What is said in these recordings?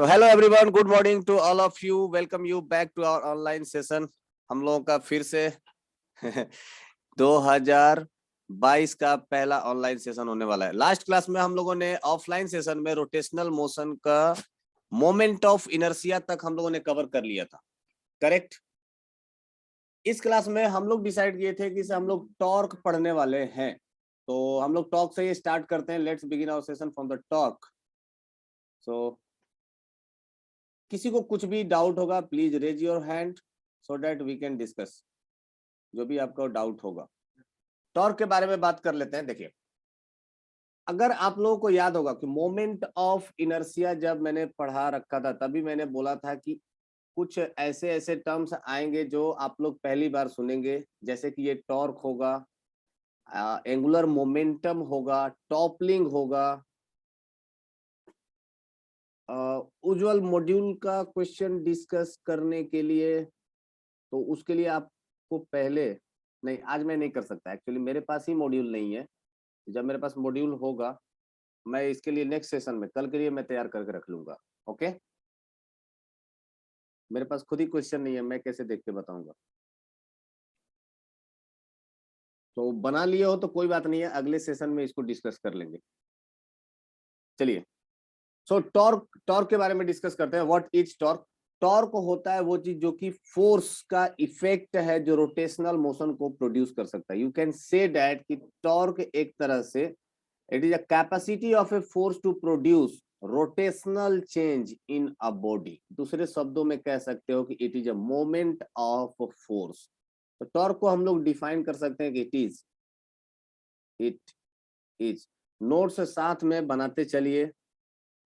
So hello everyone, good morning to all of you. Welcome you back to our online session. हम लोगों का फिर से 2022 का पहला ऑनलाइन सेशन होने वाला है। लास्ट क्लास में हम लोगों ने ऑफलाइन सेशन में रोटेशनल मोशन का मोमेंट ऑफ इनर्शिया तक हम लोगों ने कवर कर लिया था, करेक्ट। इस क्लास में हम लोग डिसाइड किए थे कि हम लोग टॉर्क पढ़ने वाले हैं, तो हम लोग टॉर्क से ही स्टार्ट करते हैं। Let's begin our session from the torque. So किसी को कुछ भी डाउट होगा please raise your hand so that we can discuss. जो भी आपको डाउट होगा टॉर्क के बारे में बात कर लेते हैं। देखिए, अगर आप लोगों को याद होगा कि मोमेंट ऑफ इनर्शिया जब मैंने पढ़ा रखा था तभी मैंने बोला था कि कुछ ऐसे ऐसे टर्म्स आएंगे जो आप लोग पहली बार सुनेंगे, जैसे कि ये टॉर्क होगा, एंगुलर मोमेंटम होगा, टॉपलिंग होगा। उज्जवल मॉड्यूल का क्वेश्चन डिस्कस करने के लिए, तो उसके लिए आपको पहले नहीं, आज मैं नहीं कर सकता एक्चुअली, मेरे पास ही मॉड्यूल नहीं है। जब मेरे पास मॉड्यूल होगा मैं इसके लिए नेक्स्ट सेशन में कल के लिए मैं तैयार करके रख लूंगा। ओके, मेरे पास खुद ही क्वेश्चन नहीं है, मैं कैसे देख के बताऊंगा। तो बना लिए हो तो कोई बात नहीं है, अगले सेशन में इसको डिस्कस कर लेंगे। चलिए, सो टॉर्क के बारे में डिस्कस करते हैं। What is torque? टॉर्क होता है वो चीज जो कि फोर्स का इफेक्ट है जो रोटेशनल मोशन को प्रोड्यूस कर सकता है। यू कैन से दैट कि टॉर्क एक तरह से it is a capacity of a force to produce rotational change in a body. दूसरे शब्दों में कह सकते हो कि it is a moment of force. तो टॉर्क को हम लोग डिफाइन कर सकते हैं कि इट इज नोट्स साथ में बनाते चलिए।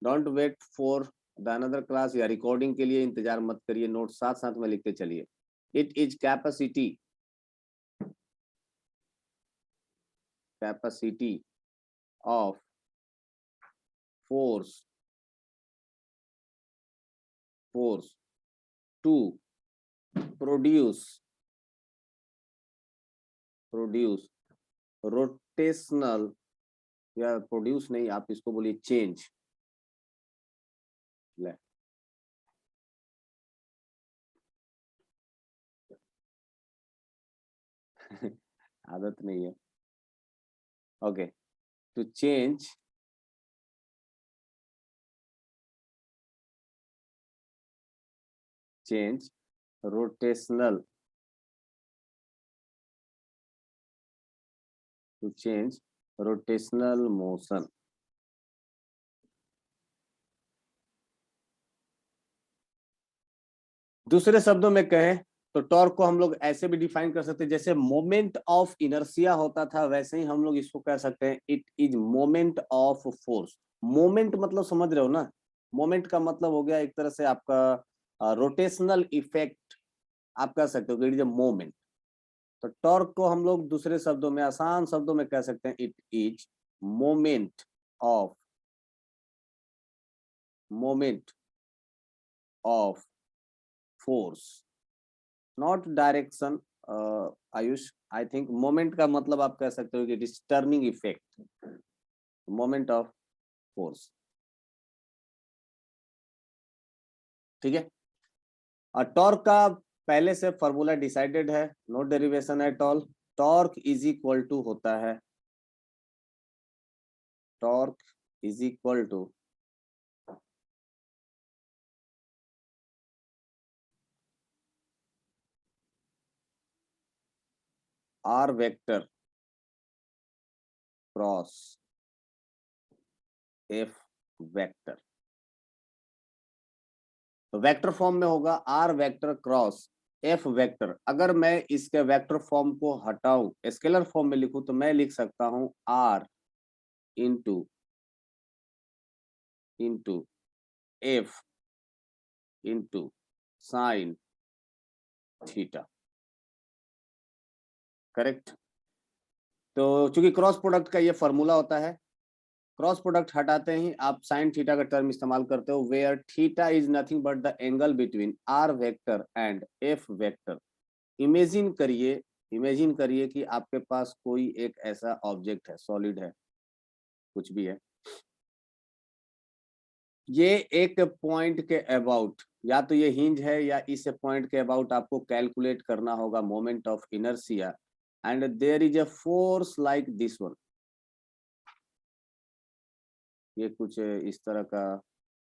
Don't wait for the another class या रिकॉर्डिंग के लिए इंतजार मत करिए, नोट साथ साथ में लिखते चलिए। It is capacity of force to produce rotational, या प्रोड्यूस नहीं, आप इसको बोलिए चेंज। आदत नहीं है। Okay, to change rotational, to change rotational motion. दूसरे शब्दों में कहें तो टॉर्क को हम लोग ऐसे भी डिफाइन कर सकते हैं, जैसे मोमेंट ऑफ इनर्शिया होता था वैसे ही हम लोग इसको कह सकते हैं it is moment of force. Moment मतलब समझ रहे हो ना, मोमेंट का मतलब हो गया एक तरह से आपका रोटेशनल इफेक्ट, आप कह सकते हो कि इट इज अ मोमेंट। तो टॉर्क को हम लोग दूसरे शब्दों में, आसान शब्दों में कह सकते हैं it is moment of force, not direction. Ayush, I think moment का मतलब आप कह सकते हो कि it is turning effect, moment of force. ठीक है, और टॉर्क का पहले से फॉर्मूला डिसाइडेड है, no derivation at all. Torque is equal to होता है, torque is equal to R vector cross F vector. तो वेक्टर फॉर्म में होगा R vector cross F vector. अगर मैं इसके वेक्टर फॉर्म को हटाऊं, स्केलर फॉर्म में लिखूं, तो मैं लिख सकता हूं R into F into sine theta, correct. तो चूंकि क्रॉस प्रोडक्ट का ये फॉर्मूला होता है, क्रॉस प्रोडक्ट हटाते ही आप साइन थीटा का टर्म इस्तेमाल करते हो, where theta is nothing but the angle between R vector and F vector. Imagine करिए कि आपके पास कोई एक ऐसा ऑब्जेक्ट है, सॉलिड है, कुछ भी है, ये एक पॉइंट के अबाउट, या तो ये हिंज है या इस पॉइंट के अबाउट आपको कैलकुलेट करना होगा moment of inertia, and there is a force like this one. ये कुछ इस तरह का,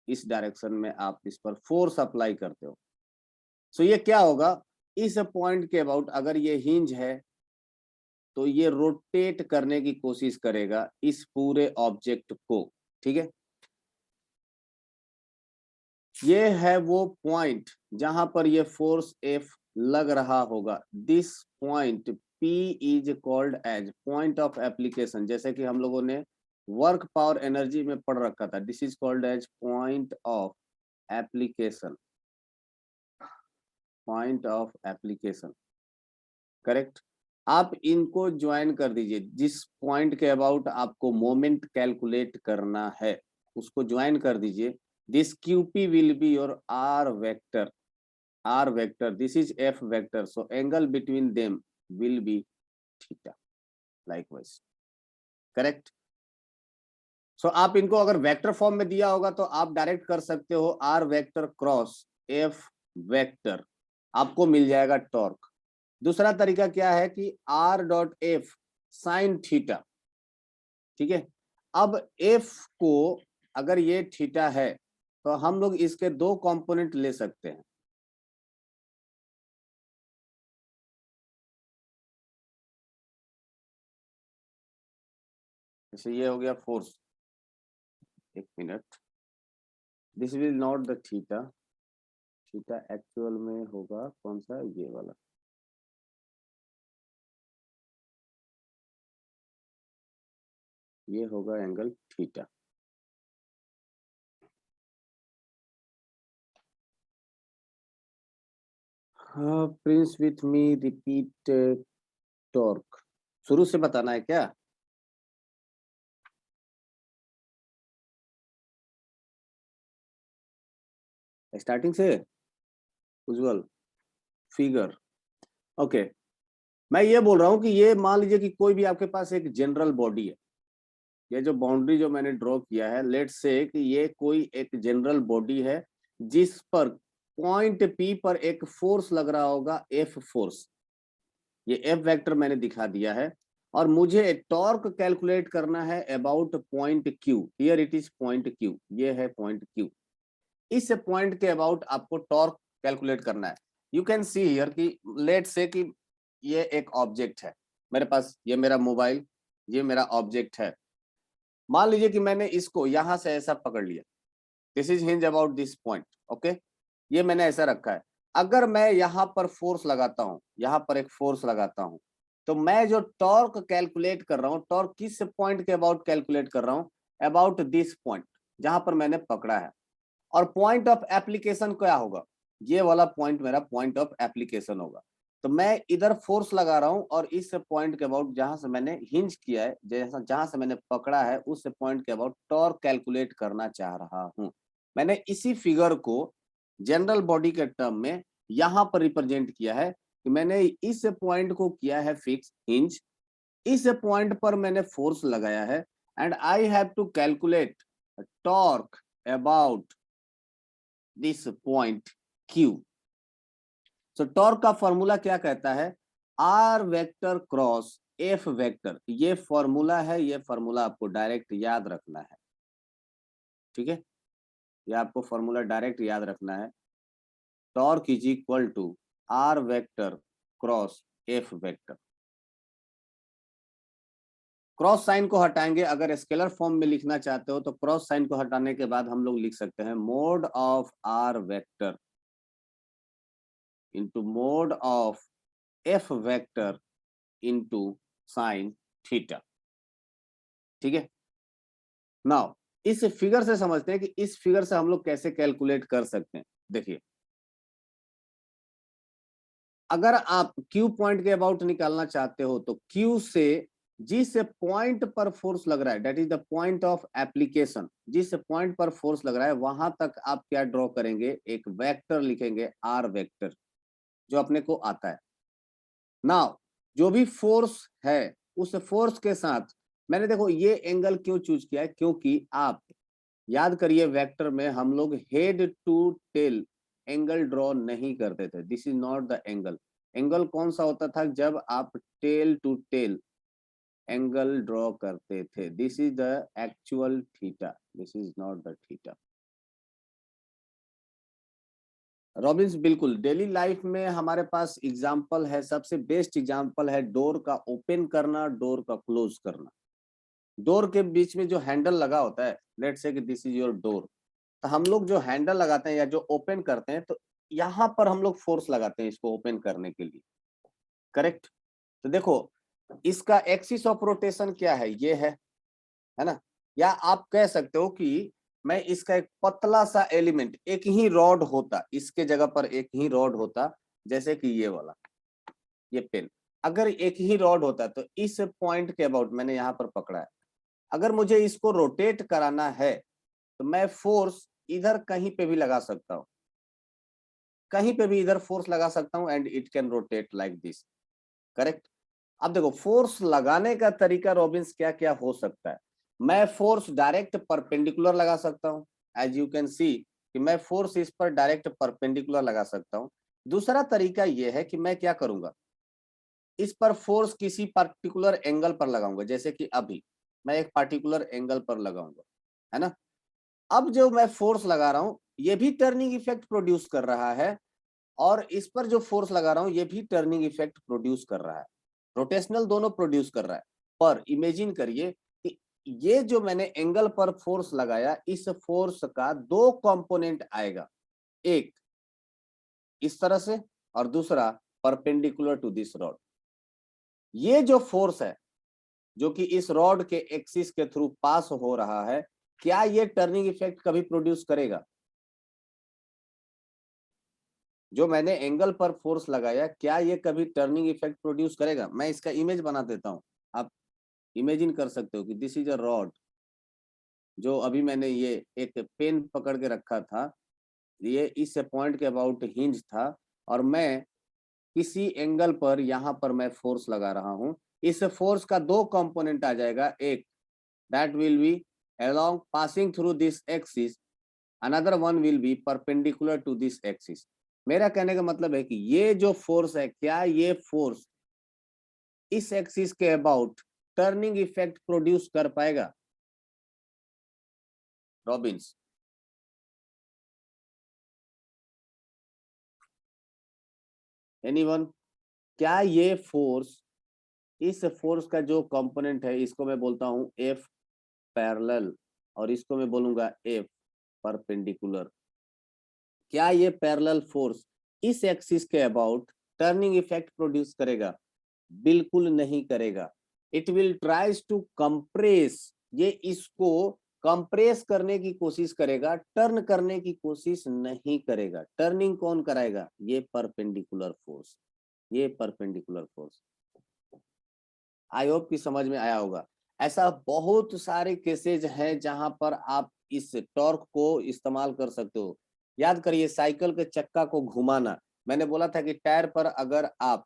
इस डायरेक्शन में आप इस पर फोर्स अप्लाई करते हो। सो ये क्या होगा, इस पॉइंट के अबाउट अगर ये हिंज है तो ये रोटेट करने की कोशिश करेगा इस पूरे ऑब्जेक्ट को, ठीक है। ये है वो पॉइंट जहां पर ये फोर्स F लग रहा होगा। This point P is called as point of application, जैसे कि हम लोगों ने वर्क पावर एनर्जी में पढ़ रखा था। This is called as point of application, point of application, correct. आप इनको ज्वाइन कर दीजिए, जिस पॉइंट के अबाउट आपको मोमेंट कैलकुलेट करना है उसको ज्वाइन कर दीजिए। This QP will be your R vector, R vector, this is F vector, so angle between them will be theta, likewise, correct। so आप इनको अगर वेक्टर फॉर्म में दिया होगा तो आप डायरेक्ट कर सकते हो R vector cross F vector, आपको मिल जाएगा टॉर्क। दूसरा तरीका क्या है कि R dot F sign theta, ठीक है। अब F को अगर ये थीटा है तो हम लोग इसके दो कंपोनेंट ले सकते हैं। जैसे ये हो गया फोर्स, एक minute, this will not the theta, theta actual में होगा कौन सा, ये वाला, ये होगा एंगल थीटा। हाँ Prince with me repeat torque, शुरू से बताना है क्या? स्टार्टिंग से उज्जवल, फिगर, ओके। मैं ये बोल रहा हूँ कि ये मान लीजिए कि कोई भी आपके पास एक जनरल बॉडी है, ये जो बाउंड्री जो मैंने ड्रॉ किया है, लेट्स से कि ये कोई एक जनरल बॉडी है जिस पर पॉइंट P पर एक फोर्स लग रहा होगा, F फोर्स, ये F वेक्टर मैंने दिखा दिया है। और मुझे टॉर्क कैलकुलेट करना है about point Q, here it is point Q, ये है पॉइंट Q। इस पॉइंट के अबाउट आपको टॉर्क कैलकुलेट करना है। यू कैन सी हियर कि लेट से कि ये एक ऑब्जेक्ट है मेरे पास, ये मेरा मोबाइल, ये मेरा ऑब्जेक्ट है। मान लीजिए कि मैंने इसको यहां से ऐसा पकड़ लिया, this is hinge about this point, okay. ये मैंने ऐसा रखा है। अगर मैं यहाँ पर फोर्स लगाता हूँ, यहाँ पर एक फोर्स लगाता हूँ, तो मैं जो टॉर्क कैलकुलेट कर रहा हूँ, टॉर्क किस पॉइंट के अबाउट कैलकुलेट कर रहा हूँ, अबाउट दिस पॉइंट जहां पर मैंने पकड़ा है। और पॉइंट ऑफ एप्लीकेशन क्या होगा, ये वाला पॉइंट मेरा पॉइंट ऑफ एप्लीकेशन होगा। तो मैं इधर फोर्स लगा रहा हूं और इस पॉइंट के अबाउट जहां से मैंने हिंज किया है, जैसा जहां से मैंने पकड़ा है, उस पॉइंट के अबाउट टॉर्क कैलकुलेट करना चाह रहा हूं। मैंने इसी फिगर को जनरल बॉडी के टर्म में यहां पर रिप्रेजेंट किया है कि मैंने इस पॉइंट को किया है फिक्स हिंज, इस पॉइंट पर मैंने फोर्स लगाया है, and I have to calculate torque about this point Q। So torque का फॉर्मूला क्या कहता है, R vector cross F vector, ये फॉर्मूला है, ये फॉर्मूला आपको डायरेक्ट याद रखना है, ठीक है। ये आपको फॉर्मूला डायरेक्ट याद रखना है। Torque is equal to R vector cross F vector. Cross sign को हटाएंगे, अगर स्केलर फॉर्म में लिखना चाहते हो तो क्रॉस साइन को हटाने के बाद हम लोग लिख सकते हैं mode of R vector into mod of F vector into sine theta, ठीक है। नाउ इस फिगर से समझते हैं कि इस फिगर से हम लोग कैसे कैलकुलेट कर सकते हैं। देखिए, अगर आप Q पॉइंट के अबाउट निकालना चाहते हो तो Q से जिस पॉइंट पर फोर्स लग रहा है, that is the point of application, जिस पॉइंट पर फोर्स लग रहा है वहां तक आप क्या ड्रॉ करेंगे, एक वेक्टर लिखेंगे, R वेक्टर, जो अपने को आता है। नाउ जो भी फोर्स है उस फोर्स के साथ मैंने, देखो ये एंगल क्यों चूज किया है, क्योंकि आप याद करिए वेक्टर में हम लोग head to tail angle draw नहीं करते थे। This is not the angle. Angle कौन सा होता था? जब आप tail to tail angle draw करते थे। This is the actual theta, this is not the theta. Robins, बिल्कुल डेली लाइफ में हमारे पास एग्जाम्पल है, सबसे बेस्ट एग्जाम्पल है डोर का ओपन करना, डोर का क्लोज करना। डोर के बीच में जो हैंडल लगा होता है, लेट्स से कि दिस इज योर डोर, तो हम लोग जो हैंडल लगाते हैं या जो ओपन करते हैं, तो यहाँ पर हम लोग फोर्स लगाते हैं इसको ओपन करने के लिए, करेक्ट? तो देखो इसका एक्सिस ऑफ रोटेशन क्या है? ये है ना? या आप कह सकते हो कि मैं इसका एक पतला सा एलिमेंट, एक ही रॉड होता, इसके जगह पर एक ही रॉड होता, जैसे कि ये वाला, ये पेन, अगर एक ही रॉड होता तो इस पॉइंट के अबाउट मैंने यहाँ पर पकड़ा है, अगर मुझे इसको रोटेट कराना है तो मैं फोर्स इधर कहीं पे भी लगा सकता हूँ, कहीं पे भी इधर फोर्स लगा सकता हूँ and it can rotate like this, correct? अब देखो फोर्स लगाने का तरीका रॉबिन्स क्या क्या हो सकता है। मैं फोर्स डायरेक्ट परपेंडिकुलर लगा सकता हूँ, एज यू कैन सी कि मैं फोर्स इस पर डायरेक्ट परपेंडिकुलर लगा सकता हूँ। दूसरा तरीका यह है कि मैं क्या करूंगा, इस पर फोर्स किसी पर्टिकुलर एंगल पर लगाऊंगा, जैसे कि अभी मैं एक पर्टिकुलर एंगल पर लगाऊंगा, है ना? अब जो मैं फोर्स लगा रहा हूं ये भी टर्निंग इफेक्ट प्रोड्यूस कर रहा है, और इस पर जो फोर्स लगा रहा हूं ये भी टर्निंग इफेक्ट प्रोड्यूस कर रहा है, रोटेशनल दोनों प्रोड्यूस कर रहा है। पर इमेजिन करिए कि ये जो मैंने एंगल पर फोर्स लगाया, इस फोर्स का दो कंपोनेंट आएगा, एक इस तरह से और दूसरा परपेंडिकुलर टू दिस रॉड। ये जो फोर्स है जो कि इस रॉड के एक्सिस के थ्रू पास हो रहा है, क्या ये टर्निंग इफेक्ट कभी प्रोड्यूस करेगा? जो मैंने एंगल पर फोर्स लगाया, क्या ये कभी टर्निंग इफेक्ट प्रोड्यूस करेगा? मैं इसका इमेज बना देता हूं, आप इमेजिन कर सकते हो कि दिस इज अ रॉड, जो अभी मैंने ये एक पेन पकड़ के रखा था, ये इस पॉइंट के अबाउट हिंज था, और मैं किसी एंगल पर यहाँ पर मैं फोर्स लगा रहा हूं। इस फोर्स का दो कंपोनेंट आ जाएगा, एक that will be along passing through this axis, another one will be perpendicular to this axis। मेरा कहने का मतलब है कि ये जो फोर्स है, क्या ये फोर्स इस एक्सिस के अबाउट टर्निंग इफेक्ट प्रोड्यूस कर पाएगा? Robins, anyone? क्या ये फोर्स, इस फोर्स का जो कंपोनेंट है, इसको मैं बोलता हूं एफ पैरेलल और इसको मैं बोलूंगा एफ परपेंडिकुलर, क्या ये पैरेलल फोर्स इस एक्सिस के अबाउट टर्निंग इफेक्ट प्रोड्यूस करेगा? बिल्कुल नहीं करेगा। It will tries to compress, ये इसको कंप्रेस करने की कोशिश करेगा, टर्न करने की कोशिश नहीं करेगा। टर्निंग कौन कराएगा? ये परपेंडिकुलर फोर्स, ये परपेंडिकुलर फोर्स। आई होप कि समझ में आया होगा। ऐसा बहुत सारे केसेज हैं जहां पर आप इस टॉर्क को इस्तेमाल कर सकते हो। याद करिए साइकिल के चक्का को घुमाना, मैंने बोला था कि टायर पर अगर आप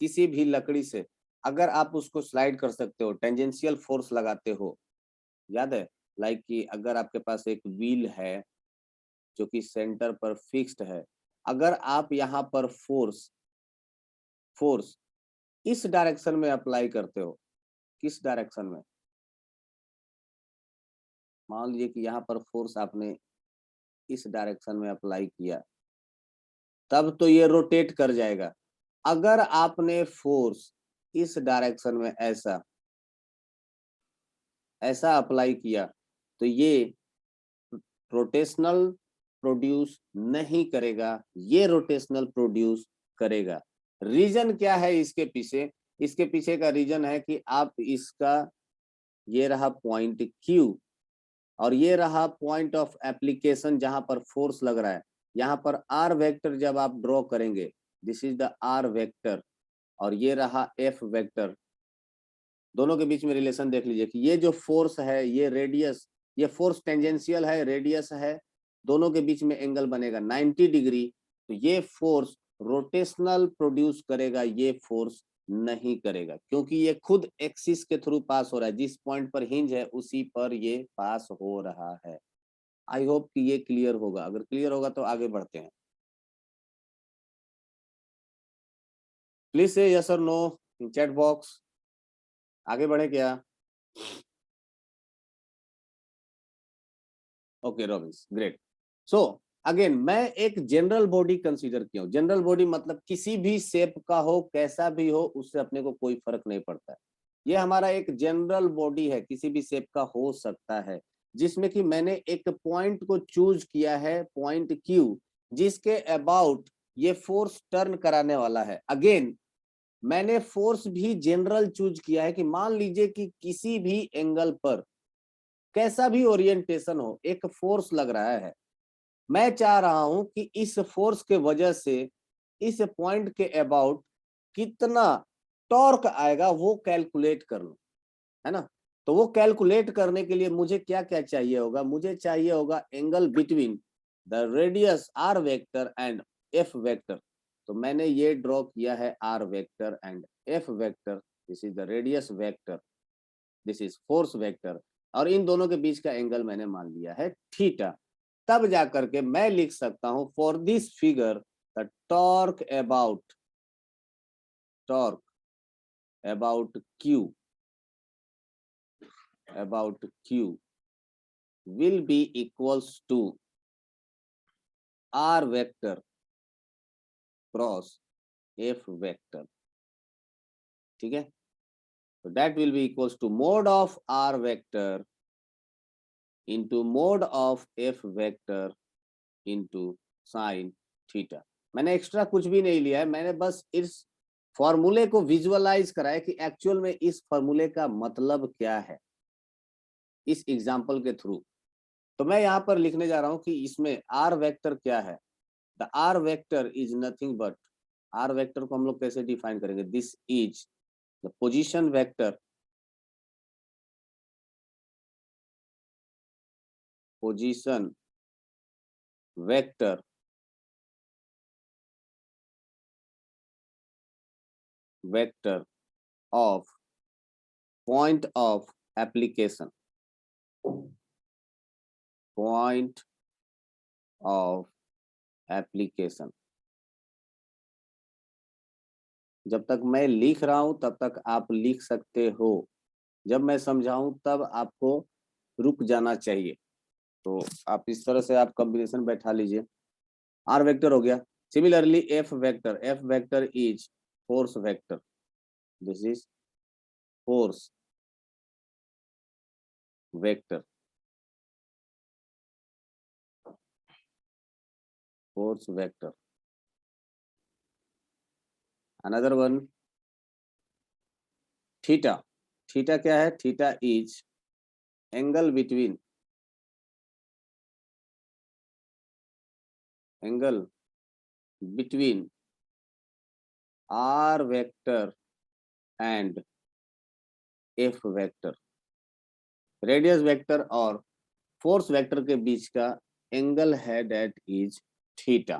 किसी भी लकड़ी से अगर आप उसको स्लाइड कर सकते हो, टेंजेंशियल फोर्स लगाते हो, याद है? लाइक कि अगर आपके पास एक व्हील है जो कि सेंटर पर फिक्स्ड है, अगर आप यहाँ पर फोर्स फोर्स इस डायरेक्शन में अप्लाई करते हो, किस डायरेक्शन में? मान लीजिए कि यहाँ पर फोर्स आपने इस डायरेक्शन में अप्लाई किया, तब तो ये रोटेट कर जाएगा। अगर आपने फोर्स इस डायरेक्शन में ऐसा ऐसा अप्लाई किया तो ये रोटेशनल प्रोड्यूस नहीं करेगा, ये रोटेशनल प्रोड्यूस करेगा। रीजन क्या है इसके पीछे? इसके पीछे का रीजन है कि आप इसका, ये रहा पॉइंट Q और ये रहा पॉइंट ऑफ एप्लीकेशन जहां पर फोर्स लग रहा है। यहाँ पर R वेक्टर जब आप ड्रॉ करेंगे, this is the R vector, और ये रहा F वेक्टर, दोनों के बीच में रिलेशन देख लीजिए कि ये जो फोर्स है, ये रेडियस, ये फोर्स टेंजेंशियल है, रेडियस है, दोनों के बीच में एंगल बनेगा 90 डिग्री। तो ये फोर्स रोटेशनल प्रोड्यूस करेगा, ये फोर्स नहीं करेगा, क्योंकि ये खुद एक्सिस के थ्रू पास हो रहा है, जिस पॉइंट पर हिंज है उसी पर ये पास हो रहा है। आई होप कि ये क्लियर होगा, अगर क्लियर होगा तो आगे बढ़ते हैं। प्लीज से यस और नो इन चैट बॉक्स। आगे बढ़े क्या? Okay Robins, great. So again मैं एक जनरल बॉडी कंसीडर किया हूं। जनरल बॉडी मतलब किसी भी शेप का हो, कैसा भी हो, उससे अपने को कोई फर्क नहीं पड़ता है। ये हमारा एक जनरल बॉडी है, किसी भी शेप का हो सकता है, जिसमें कि मैंने एक पॉइंट को चूज किया है, पॉइंट क्यू, जिसके अबाउट ये फोर्स टर्न कराने वाला है। अगेन मैंने फोर्स भी जनरल चूज किया है कि मान लीजिए कि किसी भी एंगल पर कैसा भी ओरिएंटेशन हो, एक फोर्स लग रहा है। मैं चाह रहा हूं कि इस फोर्स के वजह से इस पॉइंट के अबाउट कितना टॉर्क आएगा वो कैलकुलेट कर लो, है ना। तो वो कैलकुलेट करने के लिए मुझे क्या क्या चाहिए होगा? मुझे चाहिए होगा angle between the radius R vector and F vector. तो मैंने ये ड्रॉ किया है R vector and F vector. This is the radius vector, this is force vector, और इन दोनों के बीच का एंगल मैंने मान लिया है थीटा। तब जाकर के मैं लिख सकता हूं for this figure the torque about Q will be equals to r vector cross f vector. ठीक है, तो that will be equals to mod of r vector into mod of f vector into sine theta. मैंने extra कुछ भी नहीं लिया है, मैंने बस इस फॉर्मूले को विजुअलाइज कराया कि एक्चुअल में इस फॉर्मूले का मतलब क्या है इस एग्जाम्पल के थ्रू। तो मैं यहाँ पर लिखने जा रहा हूं कि इसमें आर वेक्टर क्या है। The R vector is nothing but, R vector को हम लोग कैसे डिफाइन करेंगे? This is the position vector, position vector vector of point of application, point of application. जब तक मैं लिख रहा हूं तब तक आप लिख सकते हो, जब मैं समझाऊं तब आपको रुक जाना चाहिए। तो आप इस तरह से आप कॉम्बिनेशन बैठा लीजिए। आर वेक्टर हो गया। Similarly F vector is force vector, this is force vector, force vector. Another one theta. Theta क्या है? Theta is angle between, angle between R vector and F vector. Radius vector और force vector के बीच का angle है, that is theta.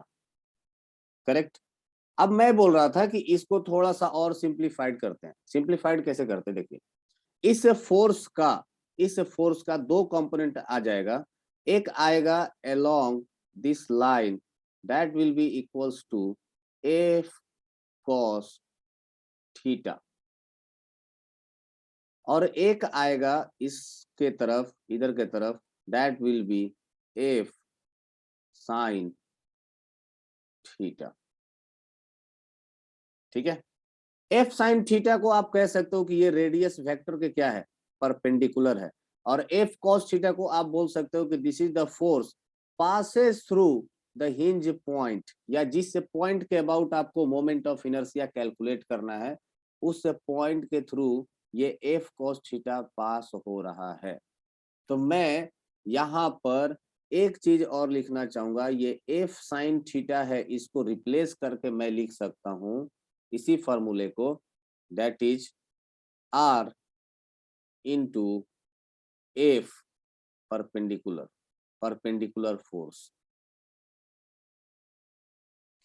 Correct. अब मैं बोल रहा था कि इसको थोड़ा सा और सिंप्लीफाइड करते हैं। सिंप्लीफाइड कैसे करते हैं? देखिए, इस फोर्स का दो कंपोनेंट आ जाएगा। एक आएगा along this line, that will be equals to F cos theta, और एक आएगा इसके तरफ, इधर के तरफ, that will be F sine theta. ठीक है, एफ साइन थीटा को आप कह सकते हो कि ये रेडियस वेक्टर के क्या है? परपेंडिकुलर है। और एफ कॉस थीटा को आप बोल सकते हो कि this is the force passes through the hinge point, या जिस पॉइंट के अबाउट आपको मोमेंट ऑफ इनर्शिया कैलकुलेट करना है, उस पॉइंट के थ्रू ये एफ कॉस थीटा पास हो रहा है। तो मैं यहाँ पर एक चीज और लिखना चाहूंगा, ये एफ साइन थीटा है, इसको रिप्लेस करके मैं लिख सकता हूं इसी फॉर्मूले को, that is R into F perpendicular force.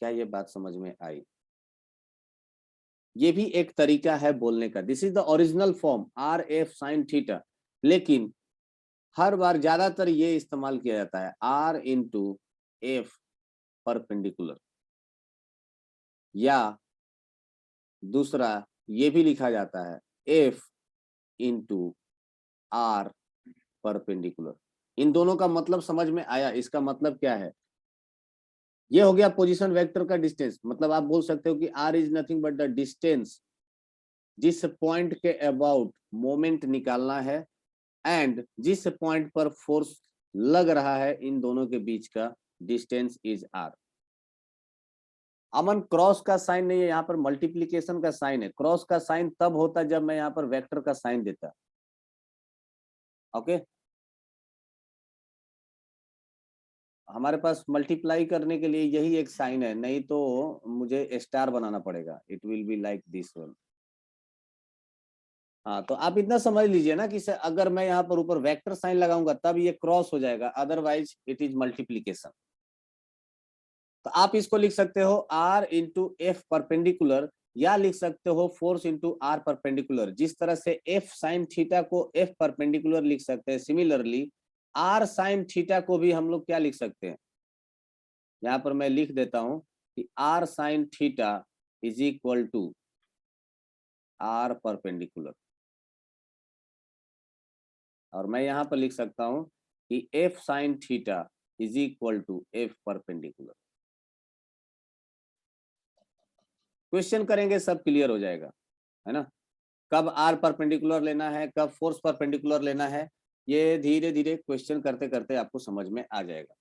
क्या ये बात समझ में आई? ये भी एक तरीका है बोलने का। This is the original form are F sine theta, लेकिन हर बार ज्यादातर ये इस्तेमाल किया जाता है आर इंटू एफ परपेंडिकुलर, या दूसरा ये भी लिखा जाता है एफ इंटू आर परपेंडिकुलर। इन दोनों का मतलब समझ में आया? इसका मतलब क्या है? ये हो गया पोजीशन वेक्टर का डिस्टेंस। मतलब आप बोल सकते हो कि R is nothing but the distance जिस पॉइंट के अबाउट मोमेंट निकालना है एंड जिस पॉइंट पर फोर्स लग रहा है, इन दोनों के बीच का distance is R. Aman, cross का साइन नहीं है यहाँ पर, मल्टीप्लीकेशन का साइन है। क्रॉस का साइन तब होता जब मैं यहाँ पर वेक्टर का साइन देता। ओके, हमारे पास मल्टीप्लाई करने के लिए यही एक साइन है, नहीं तो मुझे स्टार बनाना पड़ेगा। It will be like this one. हाँ, तो आप इतना समझ लीजिए ना कि अगर मैं यहाँ पर ऊपर वेक्टर साइन लगाऊंगा तब ये क्रॉस हो जाएगा, अदरवाइज इट इज मल्टीप्लीकेशन। तो आप इसको लिख सकते हो आर इंटू एफ परपेंडिकुलर, या लिख सकते हो फोर्स इंटू आर परपेंडिकुलर। जिस तरह से एफ साइन थीटा को एफ परपेंडिकुलर लिख सकते हैं, सिमिलरली आर साइन थीटा को भी हम लोग क्या लिख सकते हैं? यहाँ पर मैं लिख देता हूं कि R sine theta is equal to R perpendicular, और मैं यहाँ पर लिख सकता हूं कि F sine theta is equal to F perpendicular. Question करेंगे सब क्लियर हो जाएगा, है ना? कब आर परपेंडिकुलर लेना है, कब फोर्स परपेंडिकुलर लेना है, ये धीरे धीरे क्वेश्चन करते करते आपको समझ में आ जाएगा,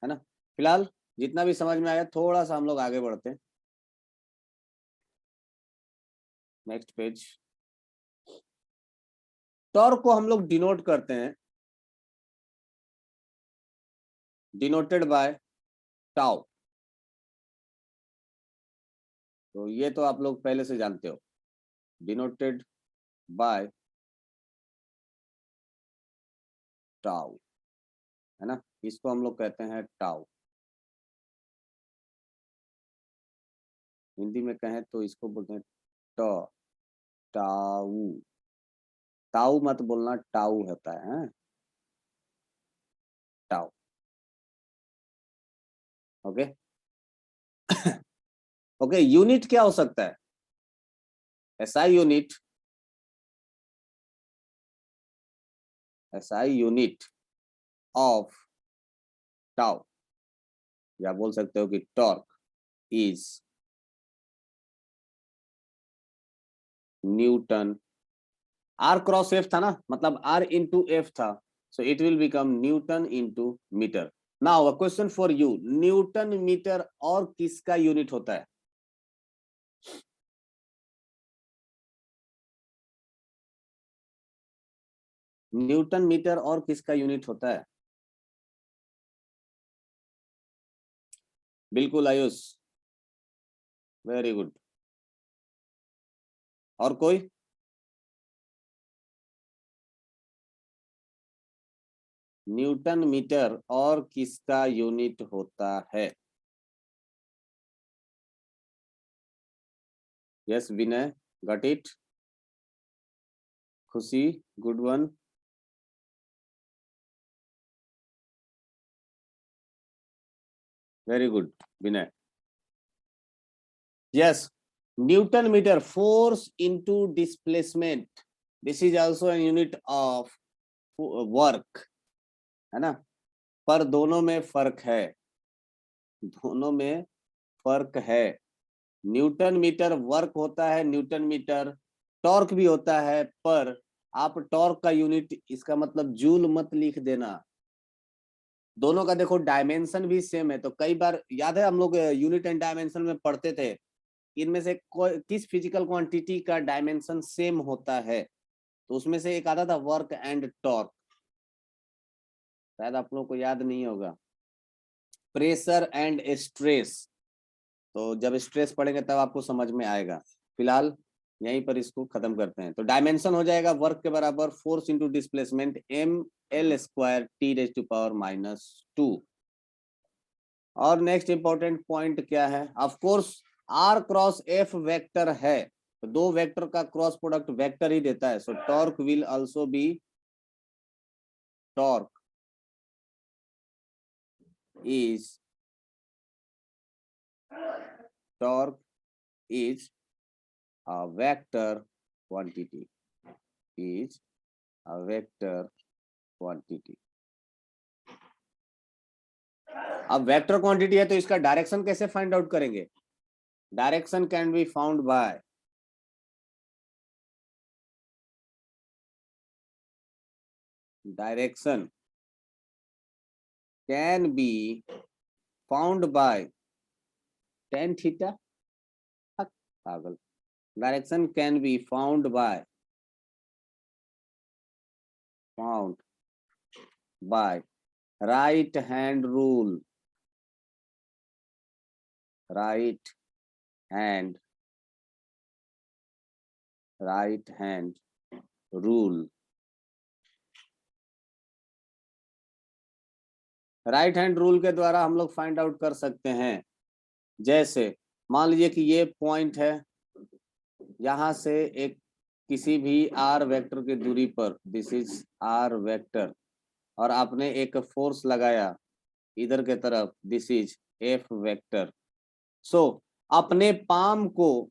है ना? फिलहाल जितना भी समझ में आया, थोड़ा सा हम लोग आगे बढ़ते हैं। Next page. टॉर्क को हम लोग डिनोट करते हैं, डिनोटेड बाय टाउ। तो ये तो आप लोग पहले से जानते हो, डिनोटेड बाय टाउ, है ना? इसको हम लोग कहते हैं टाउ। हिंदी में कहें तो इसको बोलते हैं ट टाउ। ताऊ मत बोलना, टाउ होता है, टाउ। ओके ओके, यूनिट क्या हो सकता है? SI unit, SI unit of tau, या बोल सकते हो कि torque is newton. R cross F था ना, मतलब आर इंटू एफ था, so it will become newton into metre. Now a question for you, newton metre और किसका यूनिट होता है? न्यूटन मीटर और किसका यूनिट होता है? बिल्कुल आयुष, वेरी गुड। और कोई? न्यूटन मीटर और किसका यूनिट होता है? Yes Vinay, got it. Khushi, good one. Very good Vinay. Yes, newton metre, force into displacement, this is also an unit of work, है ना? पर दोनों में फर्क है, दोनों में फर्क है। न्यूटन मीटर वर्क होता है, न्यूटन मीटर टॉर्क भी होता है, पर आप टॉर्क का यूनिट, इसका मतलब जूल मत लिख देना। दोनों का देखो डायमेंशन भी सेम है। तो कई बार याद है हम लोग यूनिट एंड डायमेंशन में पढ़ते थे, इनमें से किस फिजिकल क्वांटिटी का डायमेंशन सेम होता है? तो उसमें से एक आता था वर्क एंड टॉर्क, शायद आप लोगों को याद नहीं होगा। प्रेशर एंड स्ट्रेस, तो जब स्ट्रेस पढ़ेंगे तब आपको समझ में आएगा। फिलहाल यहीं पर इसको खत्म करते हैं। तो डायमेंशन हो जाएगा वर्क के बराबर force into displacement M L square T raise to power -2। और नेक्स्ट इंपॉर्टेंट पॉइंट क्या है? Of course R cross F vector है, तो दो वेक्टर का क्रॉस प्रोडक्ट वेक्टर ही देता है, सो torque will also be torque is torque is a vector quantity, is a vector quantity. अब वेक्टर क्वांटिटी है तो इसका डायरेक्शन कैसे फाइंड आउट करेंगे? Direction can be found by direction can be found by tan theta. पागल. Direction can be found by right hand rule. Right hand rule. Right hand rule के द्वारा हम लोग फाइंड आउट कर सकते हैं. जैसे मान लीजिए कि ये पॉइंट है, यहां से एक किसी भी आर वेक्टर की दूरी पर, दिस इज आर वेक्टर, और आपने एक फोर्स लगाया इधर के तरफ, दिस इज एफ वेक्टर. सो अपने पाम को,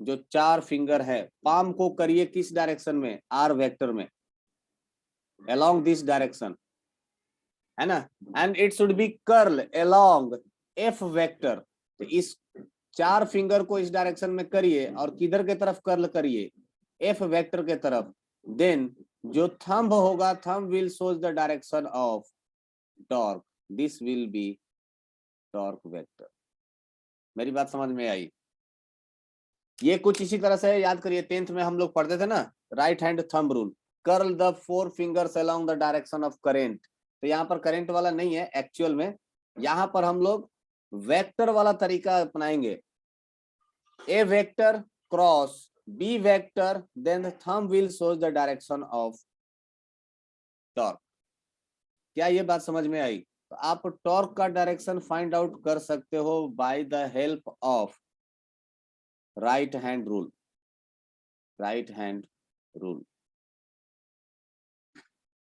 जो 4 फिंगर है, पाम को करिए किस डायरेक्शन में? आर वेक्टर में, अलोंग दिस डायरेक्शन, है ना. And it should be curl along F vector. तो इस 4 फिंगर को इस डायरेक्शन में करिए और किधर के तरफ कर्ल करिए? एफ वेक्टर के तरफ. देन जो थंब होगा, thumb will shows the direction of torque. This will be torque vector. मेरी बात समझ में आई? ये कुछ इसी तरह से याद करिए. 10th में हम लोग पढ़ते थे ना, right hand thumb rule. Curl the 4 fingers along the direction of current. तो यहाँ पर करंट वाला नहीं है एक्चुअल में, यहाँ पर हम लोग वेक्टर वाला तरीका अपनाएंगे. A vector cross B vector, then thumb will shows the direction of torque. क्या ये बात समझ में आई? तो आप टॉर्क का डायरेक्शन फाइंड आउट कर सकते हो by the help of right hand rule. Right hand rule.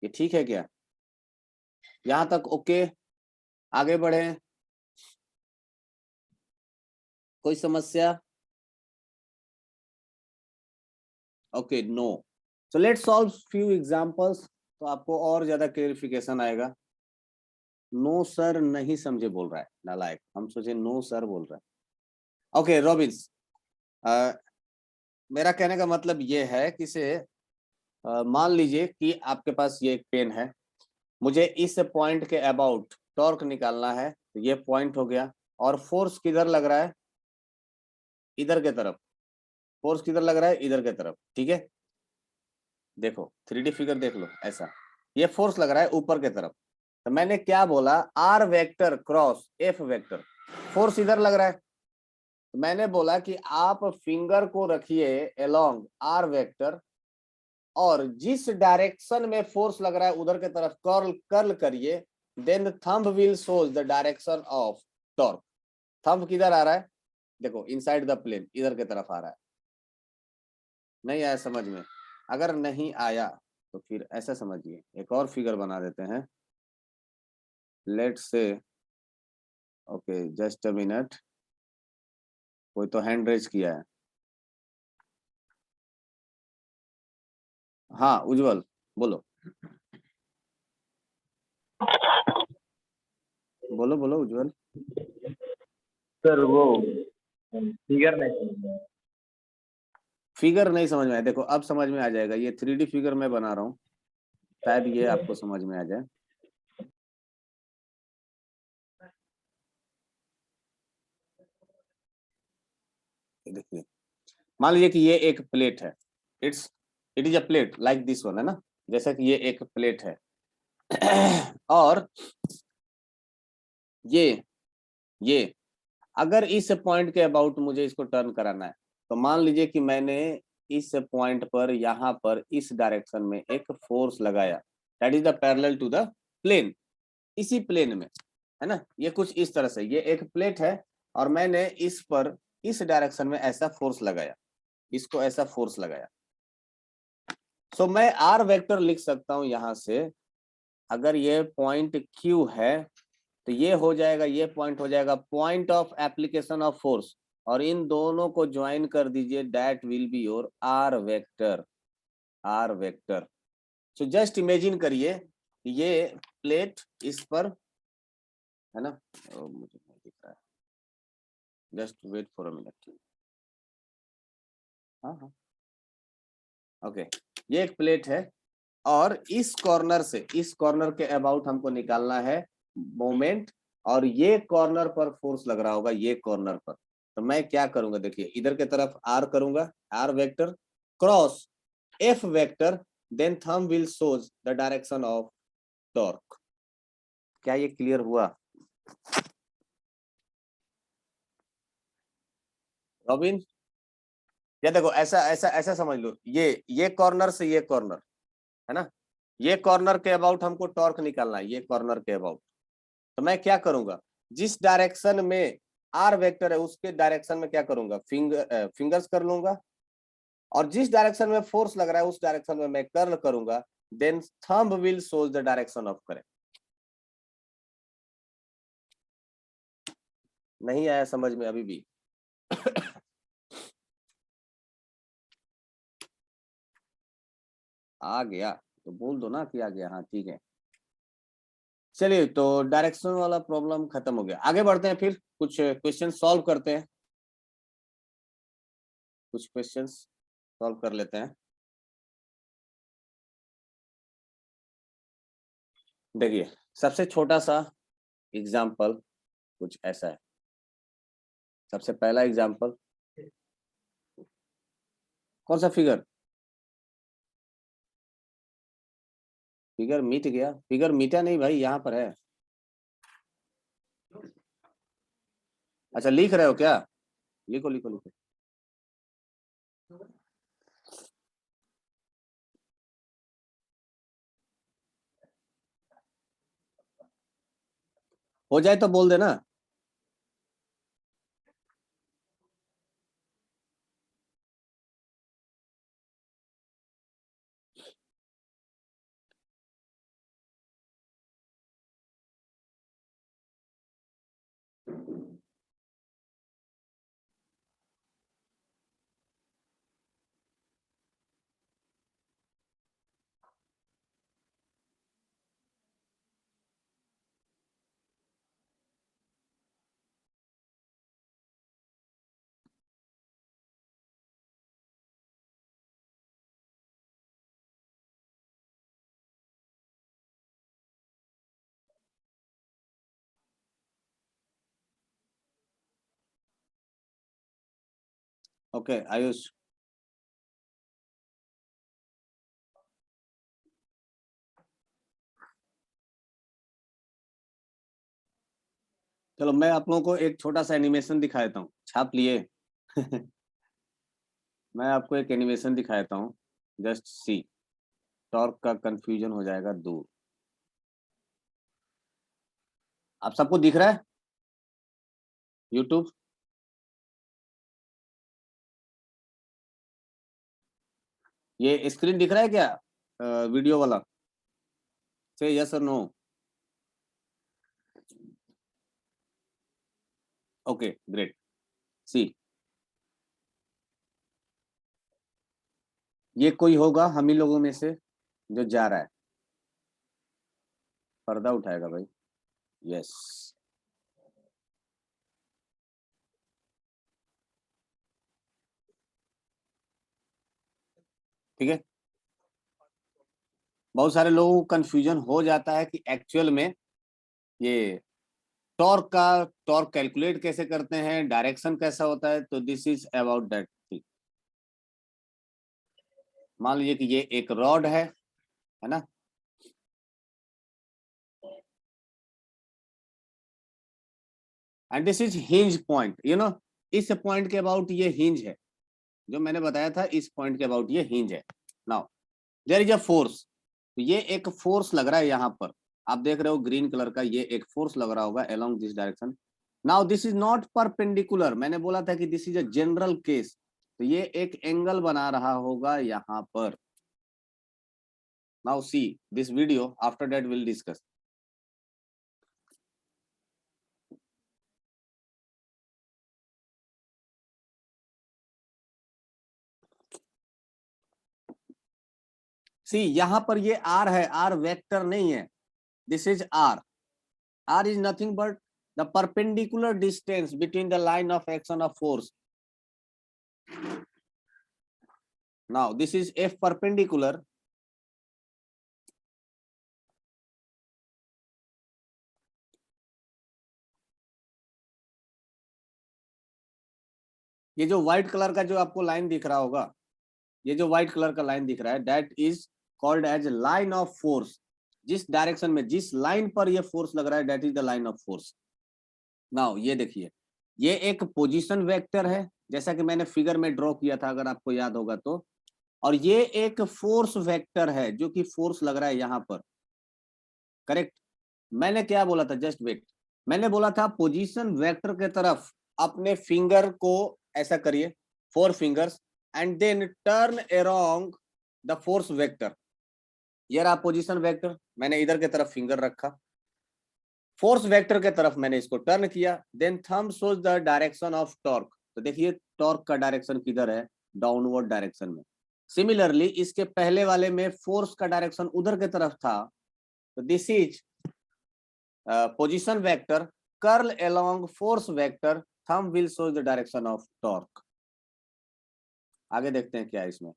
ये ठीक है क्या? यहां तक ओके? आगे बढ़े. कोई समस्या? Okay, no. So let's solve few examples, तो आपको और ज्यादा क्लेरिफिकेशन आएगा. नो सर नहीं समझे बोल रहा है नालायक. हम सोचे नो सर बोल रहा है. ओके रॉबिन्स, मेरा कहने का मतलब ये है कि से मान लीजिए कि आपके पास ये एक पेन है, मुझे इस पॉइंट के अबाउट टॉर्क निकालना है. तो ये पॉइंट हो गया, और फोर्स किधर लग रहा है? इधर के तरफ. फोर्स किधर लग रहा है? इधर के तरफ. ठीक है, देखो 3D फिगर देख लो. ऐसा ये फोर्स लग रहा है ऊपर के तरफ. तो मैंने क्या बोला? R vector cross F vector. Force इधर लग रहा है, तो मैंने बोला कि आप फिंगर को रखिए अलोंग आर वेक्टर, और जिस डायरेक्शन में फोर्स लग रहा है उधर के तरफ कर्ल करिए. Then thumb will shows the direction of torque. Thumb किधर आ रहा है? देखो इनसाइड द प्लेन, इधर के तरफ आ रहा है. नहीं आया समझ में? अगर नहीं आया तो फिर ऐसा समझिए, एक और फिगर बना देते हैं. Let's say, okay just a minute, कोई तो हैंड रेज किया है. हाँ उज्जवल बोलो. बोलो बोलो उज्जवल. सर वो फिगर नहीं समझ में आया. फिगर नहीं समझ में आया? देखो अब समझ में आ जाएगा. ये 3D फिगर मैं बना रहा हूँ, शायद ये आपको समझ में आ जाए. देखिए मान लीजिए कि ये एक प्लेट है. It is a plate like this one, है ना. जैसा कि ये एक प्लेट है और ये अगर इस पॉइंट के अबाउट मुझे इसको टर्न कराना है, तो मान लीजिए कि मैंने इस पॉइंट पर, यहाँ पर इस डायरेक्शन में एक फोर्स लगाया, that is the parallel to the plane. इसी प्लेन में, है ना. ये कुछ इस तरह से, ये एक प्लेट है और मैंने इस पर इस डायरेक्शन में ऐसा फोर्स लगाया. इसको ऐसा फोर्स लगाया। सो मैं आर वेक्टर लिख सकता हूं यहां से, अगर ये पॉइंट क्यू है तो ये हो जाएगा, ये पॉइंट हो जाएगा point of application of force, और इन दोनों को ज्वाइन कर दीजिए, that will be your R vector. R vector. So just imagine करिए ये प्लेट इस पर है ना, मुझे नहीं दिख रहा है, just wait for a minute. हाँ हाँ ओके, ये एक प्लेट है और इस कॉर्नर से इस कॉर्नर के अबाउट हमको निकालना है मोमेंट, और ये कॉर्नर पर फोर्स लग रहा होगा, ये कॉर्नर पर। तो मैं क्या करूंगा, देखिए इधर के तरफ आर करूंगा, R vector cross F vector, then thumb will shows the direction of torque. क्या ये क्लियर हुआ रॉबिन? या देखो ऐसा ऐसा ऐसा समझ लो, ये कॉर्नर से ये कॉर्नर है ना, ये कॉर्नर के अबाउट हमको टॉर्क निकालना है, ये कॉर्नर के अबाउट। तो मैं क्या करूंगा, जिस डायरेक्शन में आर वेक्टर है उसके डायरेक्शन में क्या करूंगा, फिंगर्स कर लूंगा, और जिस डायरेक्शन में फोर्स लग रहा है उस डायरेक्शन में मैं कर्ल करूंगा, then thumb will shows the direction of current. नहीं आया समझ में अभी भी? आ गया तो बोल दो ना कि आ गया। हाँ ठीक है, चलिए तो डायरेक्शन वाला प्रॉब्लम खत्म हो गया, आगे बढ़ते हैं, फिर कुछ क्वेश्चन सॉल्व करते हैं, कुछ क्वेश्चंस सॉल्व कर लेते हैं। देखिए सबसे छोटा सा एग्जाम्पल कुछ ऐसा है, सबसे पहला एग्जाम्पल, कौन सा फिगर? फिगर मिट गया? फिगर मिटा नहीं भाई, यहाँ पर है। अच्छा लिख रहे हो क्या? लिखो लिखो लिखो। हो जाए तो बोल देना। ओके आयुष, चलो मैं आप लोगों को एक छोटा सा एनिमेशन दिखा देता हूँ, छाप लिए? मैं आपको एक एनिमेशन दिखा देता हूँ, जस्ट सी, टॉर्क का कंफ्यूजन हो जाएगा दूर। आप सबको दिख रहा है यूट्यूब? ये स्क्रीन दिख रहा है क्या, वीडियो वाला? से यस और नो? Okay great. सी, ये कोई होगा हम ही लोगों में से जो जा रहा है, पर्दा उठाएगा भाई, यस ठीक है। बहुत सारे लोगों को कंफ्यूजन हो जाता है कि एक्चुअल में ये टॉर्क कैलकुलेट कैसे करते हैं, डायरेक्शन कैसा होता है, तो this is about that thing. मान लीजिए कि ये एक रॉड है ना, and this is hinge point, you know, इस पॉइंट के अबाउट ये हिंज है, जो मैंने बताया था इस पॉइंट के अबाउट ये हिंज है। Now there is a force, तो ये एक फोर्स लग रहा है यहाँ पर, आप देख रहे हो ग्रीन कलर का, ये एक फोर्स लग रहा होगा along this direction. Now this is not perpendicular, मैंने बोला था कि this is a general case, तो ये एक एंगल बना रहा होगा यहाँ पर। Now see this video, after that will discuss. See यहाँ पर ये आर है, आर वेक्टर नहीं है, this is R. R is nothing but the perpendicular distance between the line of action of force. Now this is F perpendicular, ये जो white colour का जो आपको लाइन दिख रहा होगा, ये जो व्हाइट कलर का लाइन दिख रहा है, that is called as line of force. जिस डायरेक्शन में, जिस लाइन पर ये फोर्स लग रहा है, that is the line of force. Now ये देखिए, ये एक पोजीशन वेक्टर है, जैसा कि मैंने फिगर में ड्रॉ किया था, अगर आपको याद होगा तो। और ये एक फोर्स वेक्टर है, जो कि फोर्स लग रहा है यहाँ पर, करेक्ट। मैंने क्या बोला था, जस्ट वेट, मैंने बोला था पोजीशन वेक्टर के तरफ अपने फिंगर को ऐसा करिए, 4 fingers, and then turn around the force vector. ये रहा पोजीशन वेक्टर, मैंने इधर के तरफ फिंगर रखा, फोर्स वेक्टर के तरफ मैंने इसको टर्न किया, then thumb shows the direction of torque. तो देखिए टॉर्क का डायरेक्शन किधर है, डाउनवर्ड डायरेक्शन में। सिमिलरली इसके पहले वाले में फोर्स का डायरेक्शन उधर के तरफ था, तो this is position vector, curl along force vector, thumb will show the direction of torque. आगे देखते हैं क्या है इसमें।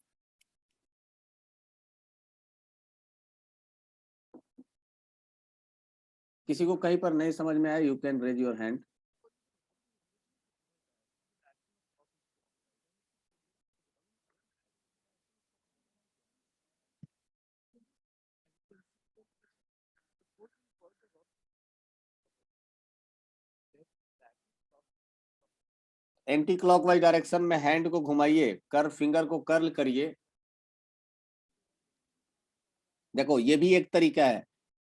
किसी को कहीं पर नहीं समझ में आया, you can raise your hand. Anti clockwise direction में हैंड को घुमाइए, कर फिंगर को कर्ल करिए। देखो ये भी एक तरीका है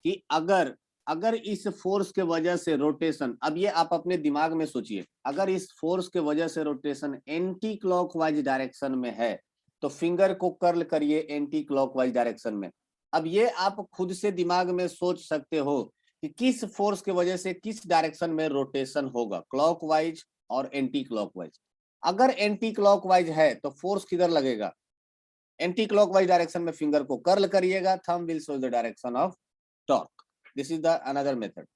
कि अगर अगर इस फोर्स के वजह से रोटेशन, अब ये आप अपने दिमाग में सोचिए, अगर इस फोर्स के वजह से रोटेशन एंटी क्लॉकवाइज डायरेक्शन में है, तो फिंगर को कर्ल करिए एंटी क्लॉकवाइज डायरेक्शन में। अब ये आप खुद से दिमाग में सोच सकते हो कि किस फोर्स के वजह से किस डायरेक्शन में रोटेशन होगा, क्लॉकवाइज और एंटी क्लॉकवाइज। अगर एंटी क्लॉकवाइज है तो फोर्स किधर लगेगा, एंटी क्लॉकवाइज डायरेक्शन में फिंगर को कर्ल करिएगा, thumb will show the direction of torque. This is the another method.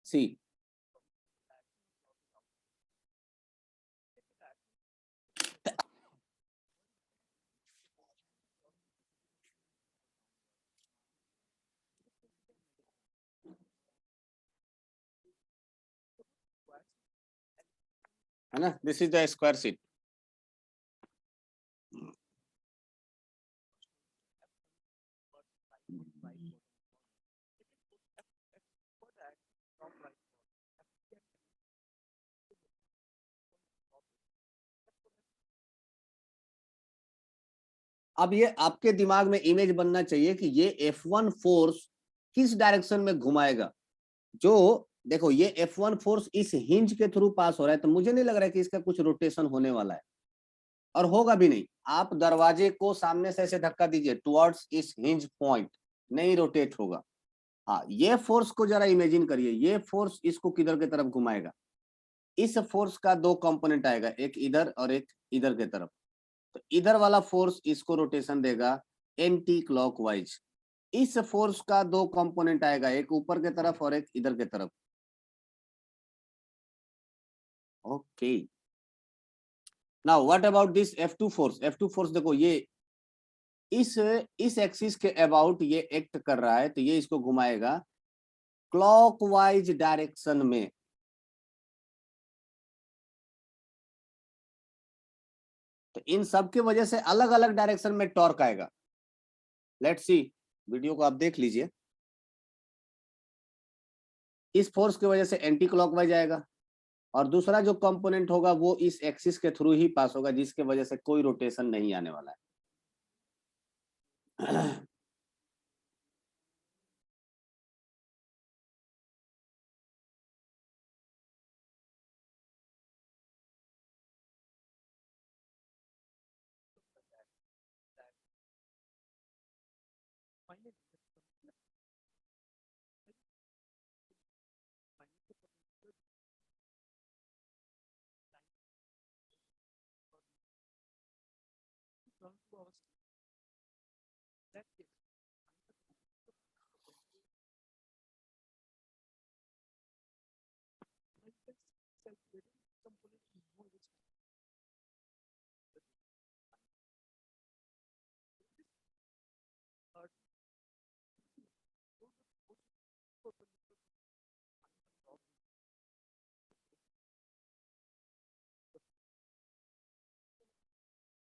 See है ना, this is the square sheet. अब ये आपके दिमाग में इमेज बनना चाहिए कि ये F1 फोर्स किस डायरेक्शन में घुमाएगा। जो देखो ये F1 फोर्स इस हिंज के थ्रू पास हो रहा है, तो मुझे नहीं लग रहा है कि इसका कुछ रोटेशन होने वाला है, और होगा भी नहीं। आप दरवाजे को सामने से ऐसे धक्का दीजिए टुवर्ड्स इस हिंज पॉइंट, नहीं रोटेट होगा। हाँ, ये फोर्स को जरा इमेजिन करिए, ये फोर्स इसको किधर की तरफ घुमाएगा। इस फोर्स का 2 कंपोनेंट आएगा, एक इधर और एक इधर के तरफ। तो इधर वाला फोर्स इसको रोटेशन देगा एंटी क्लॉकवाइज। इस फोर्स का 2 कंपोनेंट आएगा, एक ऊपर के तरफ और एक इधर के तरफ। Okay, now what about this F2 force. F2 force देखो ये इस एक्सिस के अबाउट ये एक्ट कर रहा है, तो ये इसको घुमाएगा क्लॉकवाइज डायरेक्शन में। तो इन सब की वजह से अलग अलग डायरेक्शन में टॉर्क आएगा। लेट्स सी, वीडियो को आप देख लीजिए। इस फोर्स की वजह से एंटी क्लॉकवाइज आएगा, और दूसरा जो कंपोनेंट होगा वो इस एक्सिस के थ्रू ही पास होगा, जिसके वजह से कोई रोटेशन नहीं आने वाला है।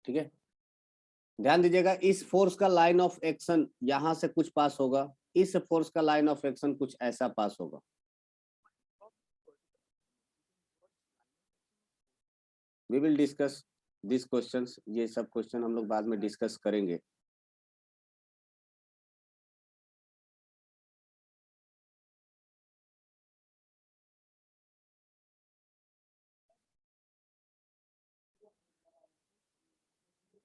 ठीक है, ध्यान दीजिएगा, इस फोर्स का लाइन ऑफ एक्शन यहां से कुछ पास होगा, इस फोर्स का लाइन ऑफ एक्शन कुछ ऐसा पास होगा। We will discuss this questions, ये सब क्वेश्चन हम लोग बाद में डिस्कस करेंगे।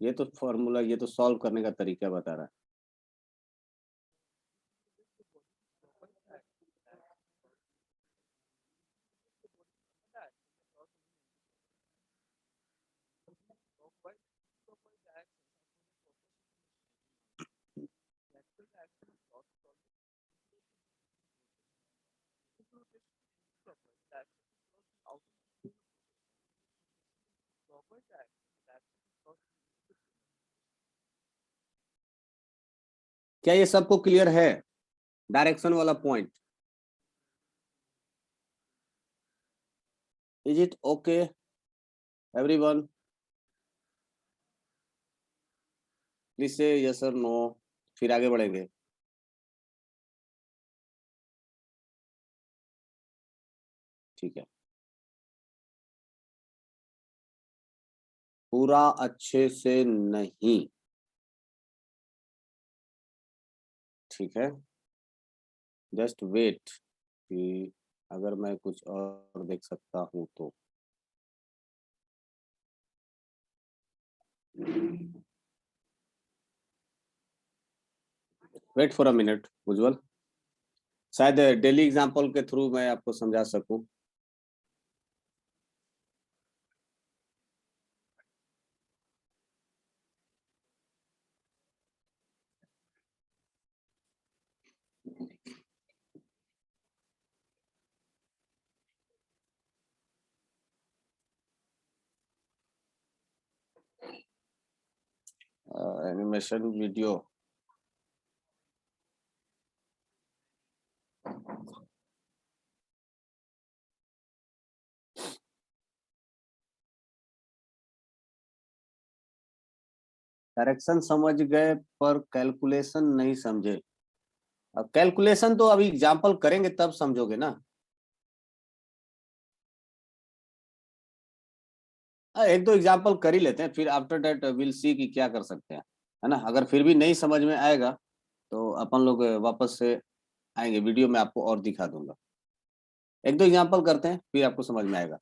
ये तो फॉर्मूला, ये तो सॉल्व करने का तरीका बता रहा है। क्या ये सबको क्लियर है, डायरेक्शन वाला point? Is it okay everyone? Please से यस और नो, फिर आगे बढ़ेंगे। ठीक है, पूरा अच्छे से नहीं, ठीक है, जस्ट वेट कि अगर मैं कुछ और देख सकता हूं तो। वेट फॉर अ मिनट उज्जवल, शायद डेली एग्जाम्पल के थ्रू मैं आपको समझा सकूं। एनिमेशन वीडियो, डायरेक्शन समझ गए पर कैलकुलेशन नहीं समझे। अब कैलकुलेशन तो अभी एग्जाम्पल करेंगे तब समझोगे ना। एक दो एग्जाम्पल कर ही लेते हैं, फिर आफ्टर दैट विल सी कि क्या कर सकते हैं, है ना। अगर फिर भी नहीं समझ में आएगा तो अपन लोग वापस से आएंगे, वीडियो में आपको और दिखा दूंगा। एक दो एग्जाम्पल करते हैं फिर आपको समझ में आएगा।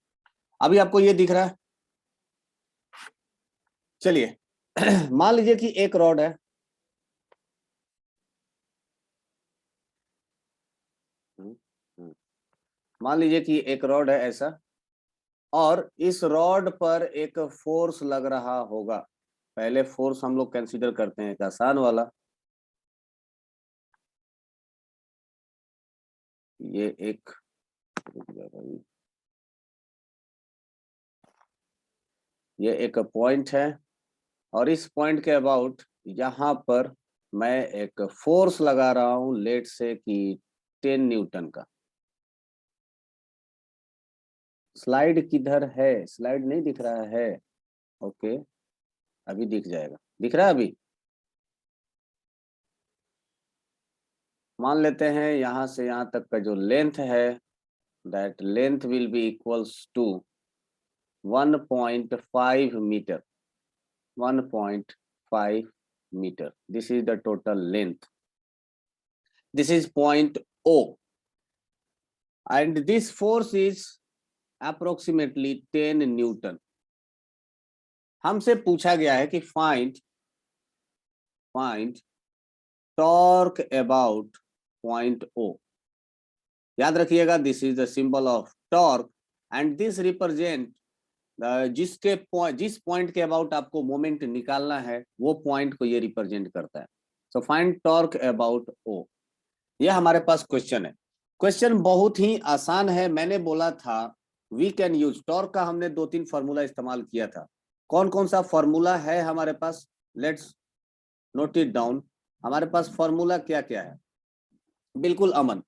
अभी आपको ये दिख रहा है, चलिए मान लीजिए कि एक रॉड है, मान लीजिए कि एक रॉड है ऐसा, और इस रॉड पर एक फोर्स लग रहा होगा। पहले फोर्स हम लोग कंसीडर करते हैं एक आसान वाला, ये एक, ये एक पॉइंट है, और इस पॉइंट के अबाउट यहाँ पर मैं एक फोर्स लगा रहा हूं, लेट से कि 10 न्यूटन का। स्लाइड किधर है? स्लाइड नहीं दिख रहा है? ओके, अभी दिख जाएगा, दिख रहा है अभी। मान लेते हैं यहाँ से यहाँ तक का जो लेंथ है, that length will be equals to 1.5 metre, 1.5 meter. This is the total length. This is point O, and this force is approximately 10 Newton. हमसे पूछा गया है कि find torque about point O. याद रखिएगा, this is the symbol of torque and this represent जिस point के about आपको मोमेंट निकालना है वो पॉइंट को ये रिप्रेजेंट करता है. सो फाइंड टॉर्क अबाउट ओ. ये हमारे पास क्वेश्चन है. क्वेश्चन बहुत ही आसान है. मैंने बोला था वी कैन यूज टॉर्क का. हमने 2-3 फॉर्मूला इस्तेमाल किया था. कौन कौन सा फॉर्मूला है हमारे पास? Let's note it down. हमारे पास फॉर्मूला क्या क्या है? बिल्कुल Aman,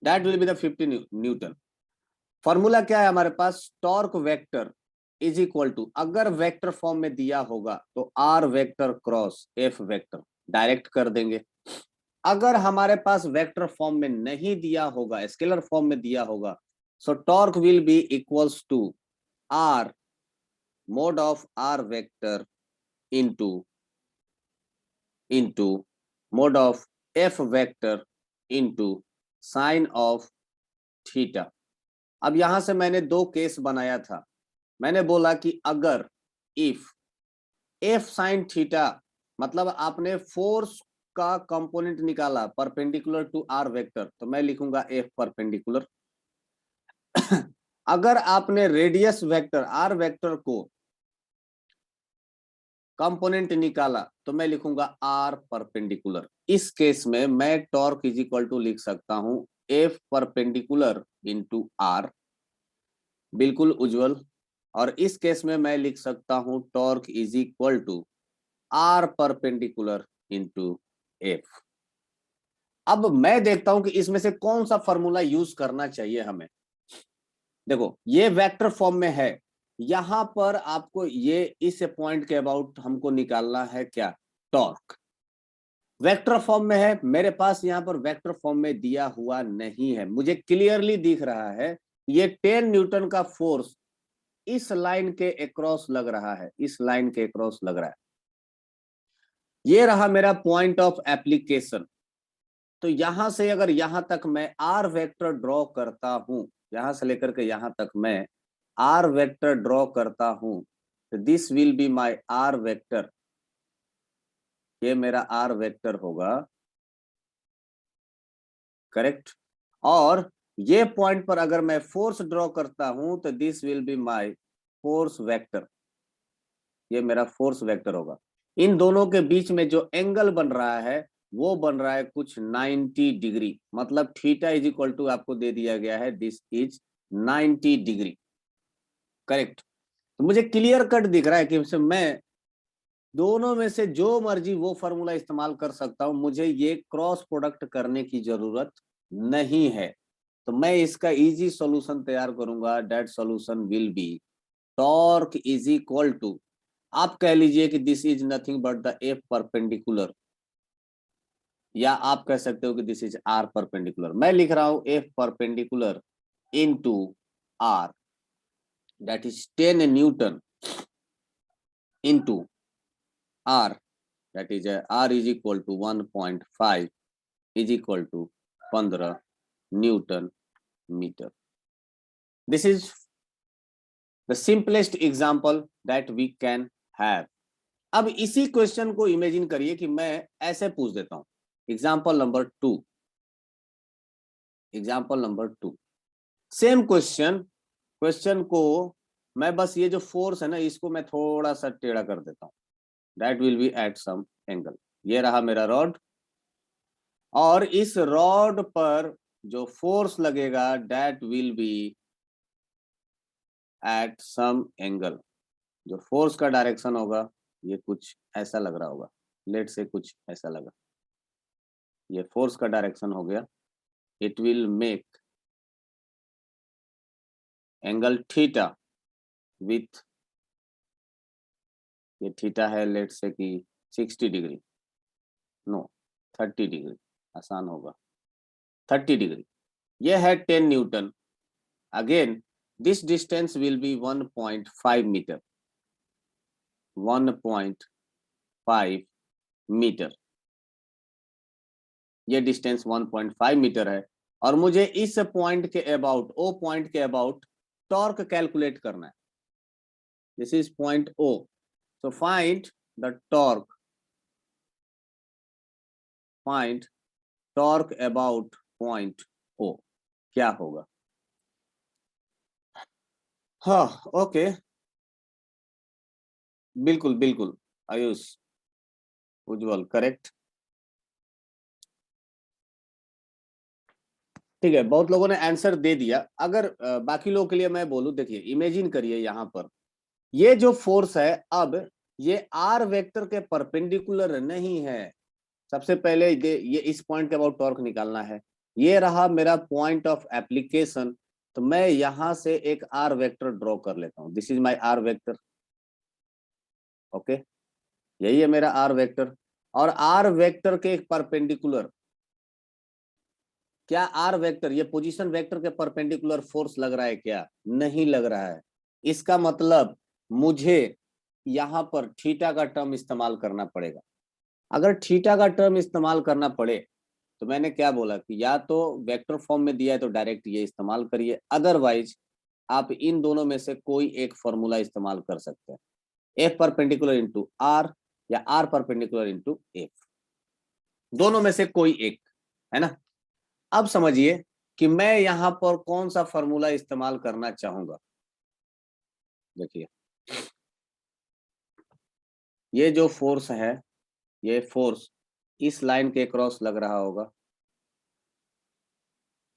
that will be the 50 newton. Formula क्या है हमारे पास? Torque vector is equal to, अगर वेक्टर फॉर्म में दिया होगा तो R vector cross F vector, direct कर देंगे. अगर हमारे पास वेक्टर फॉर्म में नहीं दिया होगा, स्केलर फॉर्म में दिया होगा, so torque will be equals to R mod of R vector into mod of F vector into sine of theta. अब यहां से मैंने 2 केस बनाया था. मैंने बोला कि अगर इफ एफ साइन थीटा, मतलब आपने फोर्स का कंपोनेंट निकाला परपेंडिकुलर टू आर वेक्टर, तो मैं लिखूंगा एफ परपेंडिकुलर. अगर आपने रेडियस वेक्टर आर वेक्टर को कंपोनेंट निकाला तो मैं लिखूंगा आर परपेंडिकुलर. इस केस में मैं टॉर्क इज इक्वल टू लिख सकता हूं एफ परपेंडिकुलर इंटू आर, बिल्कुल उज्जवल. और इस केस में मैं लिख सकता हूं torque is equal to R perpendicular into F. अब मैं देखता हूं कि इसमें से कौन सा फॉर्मूला यूज करना चाहिए हमें. देखो ये वेक्टर फॉर्म में है. यहां पर आपको ये इस पॉइंट के अबाउट हमको निकालना है क्या? टॉर्क. वेक्टर फॉर्म में है. मेरे पास यहां पर वेक्टर फॉर्म में दिया हुआ नहीं है. मुझे क्लियरली दिख रहा है ये 10 न्यूटन का फोर्स इस लाइन के अक्रॉस लग रहा है, इस लाइन के अक्रॉस लग रहा है. ये रहा मेरा पॉइंट ऑफ एप्लीकेशन. तो यहां से अगर यहां तक मैं आर वेक्टर ड्रॉ करता हूं, यहां से लेकर के यहां तक मैं आर वेक्टर ड्रॉ करता हूं, तो this will be my R vector. ये मेरा आर वेक्टर होगा, करेक्ट. और ये पॉइंट पर अगर मैं फोर्स ड्रॉ करता हूं तो this will be my force vector. ये मेरा फोर्स वेक्टर होगा. इन दोनों के बीच में जो एंगल बन रहा है वो बन रहा है कुछ 90 डिग्री. मतलब थीटा इज इक्वल टू आपको दे दिया गया है दिस इज 90 डिग्री, करेक्ट. तो मुझे क्लियर कट दिख रहा है कि मैं दोनों में से जो मर्जी वो फॉर्मूला इस्तेमाल कर सकता हूं. मुझे ये क्रॉस प्रोडक्ट करने की जरूरत नहीं है. तो मैं इसका इजी सॉल्यूशन तैयार करूंगा. That solution will be torque is equal to, आप कह लीजिए कि this is nothing but the F perpendicular, या आप कह सकते हो कि दिस इज आर परपेंडिकुलर. मैं लिख रहा हूं F perpendicular into R, that is 10 newton into R, that is R is equal to 1.5 is equal to 15 Newton meter. This is the simplest example that we can have. अब इसी question को imagine करिए कि मैं ऐसे पूछ देता हूं. एग्जाम्पल नंबर 2, सेम क्वेश्चन को मैं बस ये जो फोर्स है ना इसको मैं थोड़ा सा टेढ़ा कर देता हूं. That will be at some angle. ये रहा मेरा रॉड, और इस रॉड पर जो फोर्स लगेगा that will be at some angle. जो फोर्स का डायरेक्शन होगा ये कुछ ऐसा लग रहा होगा. लेट से कुछ ऐसा लगा. ये फोर्स का डायरेक्शन हो गया. It will make angle theta with, ये थीटा है लेट से कि 60 डिग्री, नो 30 डिग्री, आसान होगा 30 डिग्री. ये है 10 newton. Again this distance will be 1.5 metre, 1.5 metre, ये डिस्टेंस 1.5 मीटर है और मुझे इस पॉइंट के अबाउट, ओ पॉइंट के अबाउट टॉर्क कैलकुलेट करना है। This is point O, so find the torque, find torque about point O, क्या होगा? हाँ ओके, बिल्कुल बिल्कुल आयुष, उज्जवल, करेक्ट। ठीक है, बहुत लोगों ने आंसर दे दिया। अगर बाकी लोगों के लिए मैं बोलूं, देखिए इमेजिन करिए यहाँ पर ये जो फोर्स है, अब ये आर वेक्टर के परपेंडिकुलर नहीं है। सबसे पहले ये इस पॉइंट के अबाउट टॉर्क निकालना है। ये रहा मेरा पॉइंट ऑफ एप्लीकेशन, तो मैं यहां से एक आर वेक्टर ड्रॉ कर लेता हूं। This is my R vector, okay, यही है मेरा आर वेक्टर। और आर वेक्टर के एक परपेंडिकुलर, क्या आर वेक्टर ये पोजीशन वेक्टर के परपेंडिकुलर फोर्स लग रहा है क्या? नहीं लग रहा है। इसका मतलब मुझे यहां पर थीटा का टर्म इस्तेमाल करना पड़ेगा। अगर थीटा का टर्म इस्तेमाल करना पड़े तो मैंने क्या बोला कि या तो वेक्टर फॉर्म में दिया है तो डायरेक्ट ये इस्तेमाल करिए, अदरवाइज आप इन दोनों में से कोई एक फॉर्मूला इस्तेमाल कर सकते हैं, एफ परपेंडिकुलर इंटू आर या आर परपेंडिकुलर इंटू एफ, दोनों में से कोई एक, है ना। अब समझिए कि मैं यहां पर कौन सा फॉर्मूला इस्तेमाल करना चाहूंगा। देखिए ये जो फोर्स है, ये फोर्स इस लाइन के क्रॉस लग रहा होगा,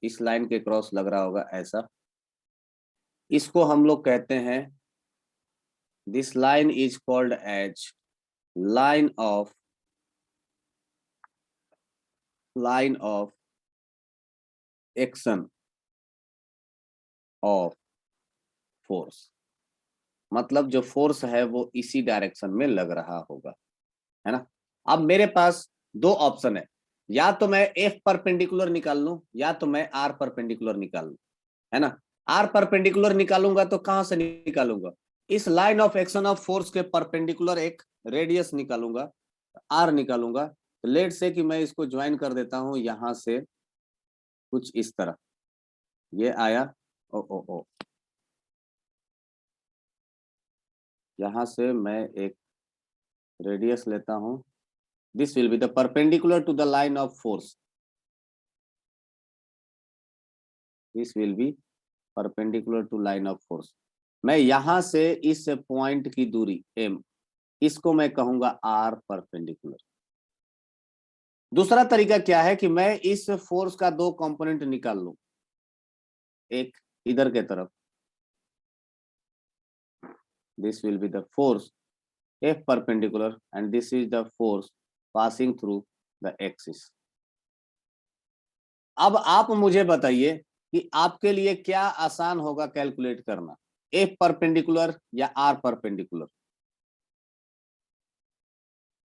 इस लाइन के क्रॉस लग रहा होगा ऐसा। इसको हम लोग कहते हैं, this line is called as line of action of force. मतलब जो फोर्स है वो इसी डायरेक्शन में लग रहा होगा, है ना। अब मेरे पास दो ऑप्शन है, या तो मैं एफ परपेंडिकुलर निकाल लूं या तो मैं आर परपेंडिकुलर निकाल लूं, है ना। आर परपेंडिकुलर निकालूंगा तो कहां से निकालूंगा? इस line of action of force के परपेंडिकुलर एक रेडियस निकालूंगा, आर निकालूंगा। तो लेट से कि मैं इसको ज्वाइन कर देता हूं यहां से कुछ इस तरह, ये आया, ओ ओ ओ, यहां से मैं एक रेडियस लेता हूं। This will be the perpendicular to the line of force, this will be perpendicular to line of force. मैं यहां से इस पॉइंट की दूरी m, इसको मैं कहूंगा आर परपेंडिकुलर। दूसरा तरीका क्या है कि मैं इस फोर्स का दो कंपोनेंट निकाल लूं, एक इधर के तरफ, this will be the force F perpendicular and this is the force passing through the axis। अब आप मुझे बताइए कि आपके लिए क्या आसान होगा कैलकुलेट करना, F परपेंडिकुलर या R परपेंडिकुलर?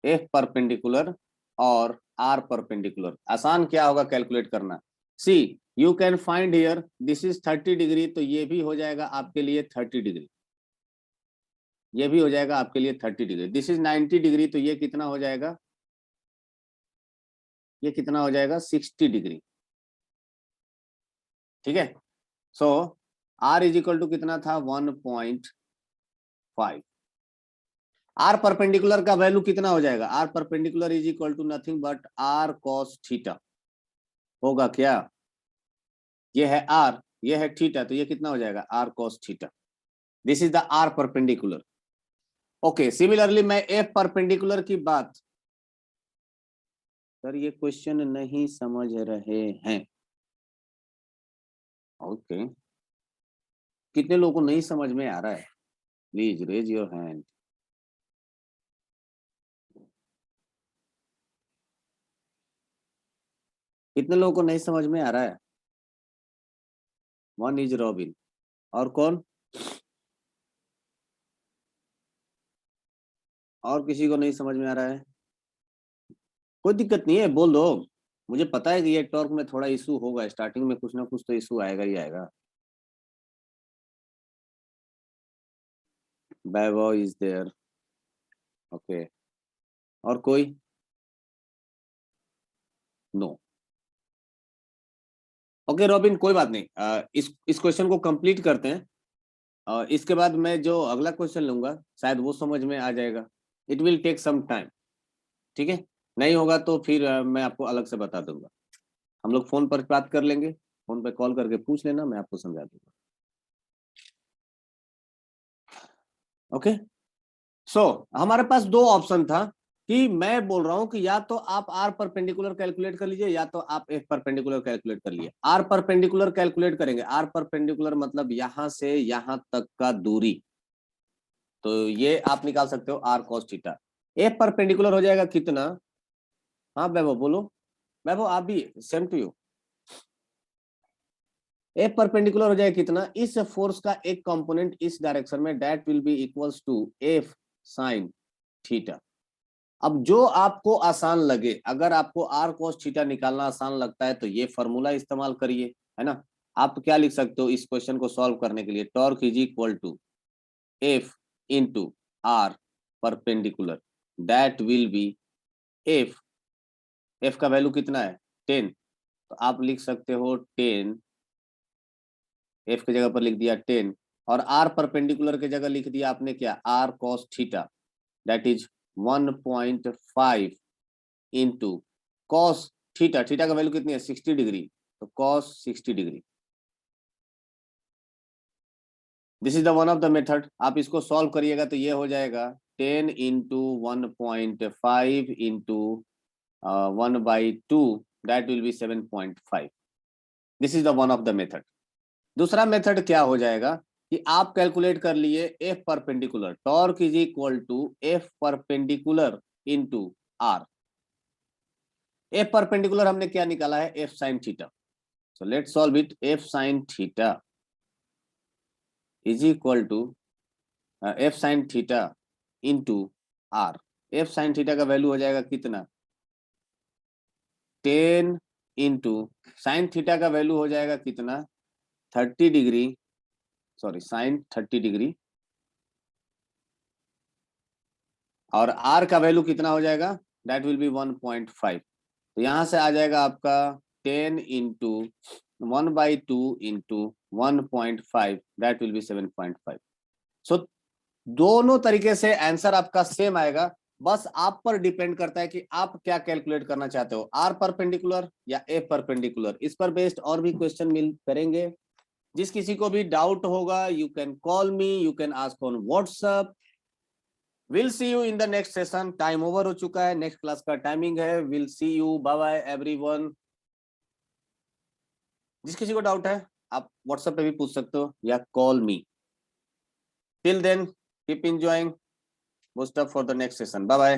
F परपेंडिकुलर और R परपेंडिकुलर, आसान क्या होगा कैलकुलेट करना? See you can find here, this is 30 degree, तो ये भी हो जाएगा आपके लिए 30 डिग्री, ये भी हो जाएगा आपके लिए 30 डिग्री। दिस इज 90 डिग्री, तो ये कितना हो जाएगा? ये कितना हो जाएगा? 60 डिग्री, ठीक है। सो आर इज इक्वल टू कितना था? 1.5। आर परपेंडिकुलर का वैल्यू कितना हो जाएगा? R perpendicular is equal to nothing but R cos theta, होगा क्या? ये है आर, ये है थीटा, तो ये कितना हो जाएगा? R cos theta. This is the R perpendicular. Okay, similarly मैं एफ परपेंडिकुलर की बात, सर ये क्वेश्चन नहीं समझ रहे हैं, ओके, कितने लोगों को नहीं समझ में आ रहा है? Please raise your hand. कितने लोगों को नहीं समझ में आ रहा है? वन इज रॉबिन, और कौन? और किसी को नहीं समझ में आ रहा है? कोई दिक्कत नहीं है, बोल दो। मुझे पता है कि ये टॉर्क में थोड़ा इशू होगा, स्टार्टिंग में कुछ ना कुछ तो इशू आएगा ही आएगा। वैभव इज देयर, ओके, और कोई? नो। ओके रॉबिन, कोई बात नहीं, इस क्वेश्चन को कंप्लीट करते हैं और इसके बाद मैं जो अगला क्वेश्चन लूंगा शायद वो समझ में आ जाएगा। It will take some time, ठीक है। नहीं होगा तो फिर मैं आपको अलग से बता दूंगा। हम लोग फोन पर बात कर लेंगे, फोन पे कॉल करके पूछ लेना, मैं आपको समझा दूंगा। ओके सो हमारे पास दो ऑप्शन था कि मैं बोल रहा हूं कि या तो आप आर परपेंडिकुलर कैलकुलेट कर लीजिए या तो आप एफ परपेंडिकुलर कैलकुलेट कर लीजिए। आर परपेंडिकुलर कैलकुलेट करेंगे, आर परपेंडिकुलर मतलब यहां से यहां तक का दूरी, तो ये आप निकाल सकते हो R cos theta. F perpendicular हो जाएगा कितना? हाँ वैभव बोलो, वैभव आप भी same to you. F perpendicular हो जाएगा कितना? इस फोर्स का एक कंपोनेंट इस डायरेक्शन में, that will be equals to F sine theta. अब जो आपको आसान लगे, अगर आपको आर कॉस थीटा निकालना आसान लगता है तो ये फॉर्मूला इस्तेमाल करिए, है ना। आप क्या लिख सकते हो इस क्वेश्चन को सॉल्व करने के लिए? Torque is equal to F into R perpendicular, that will be F. F का वैल्यू कितना है? 10, तो आप लिख सकते हो 10, एफ की जगह पर लिख दिया 10, और आर परपेंडिकुलर की जगह लिख दिया आपने क्या? R cos theta, that is 1.5 into cos theta. Theta का वैल्यू कितनी है? 60 डिग्री, तो cos 60 degree. This is the one of the method. आप इसको सॉल्व करिएगा तो ये हो जाएगा 10 into 1.5 into 1/2, that will be 7.5। This is the one of the method. दूसरा मेथड क्या हो जाएगा कि आप कैलकुलेट कर लिए F perpendicular, torque is equal to F perpendicular into R. F perpendicular हमने क्या निकाला है? F sine theta. So let's solve it. F sine theta is equal to F sine theta into R. F sine theta का value हो जाएगा कितना? 10 into sine theta का value हो जाएगा कितना? 30 डिग्री, सॉरी साइन 30 डिग्री, और आर का वैल्यू कितना हो जाएगा? That will be 1.5। तो यहां से आ जाएगा आपका 10 into 1/2 into 1.5, that will be 7.5। सो दोनों तरीके से आंसर आपका सेम आएगा, बस आप पर डिपेंड करता है कि आप क्या कैलकुलेट करना चाहते हो, आर परपेंडिकुलर या ए परपेंडिकुलर। इस पर बेस्ड और भी क्वेश्चन मिल करेंगे। जिस किसी को भी डाउट होगा, you can call me, you can ask on WhatsApp. Will see you in the next session. Time over हो चुका है, नेक्स्ट क्लास का टाइमिंग है। Will see you, bye bye everyone. जिस किसी को डाउट है आप व्हाट्सएप पे भी पूछ सकते हो या call me. Till then keep enjoying, boost up for the next session. Bye bye.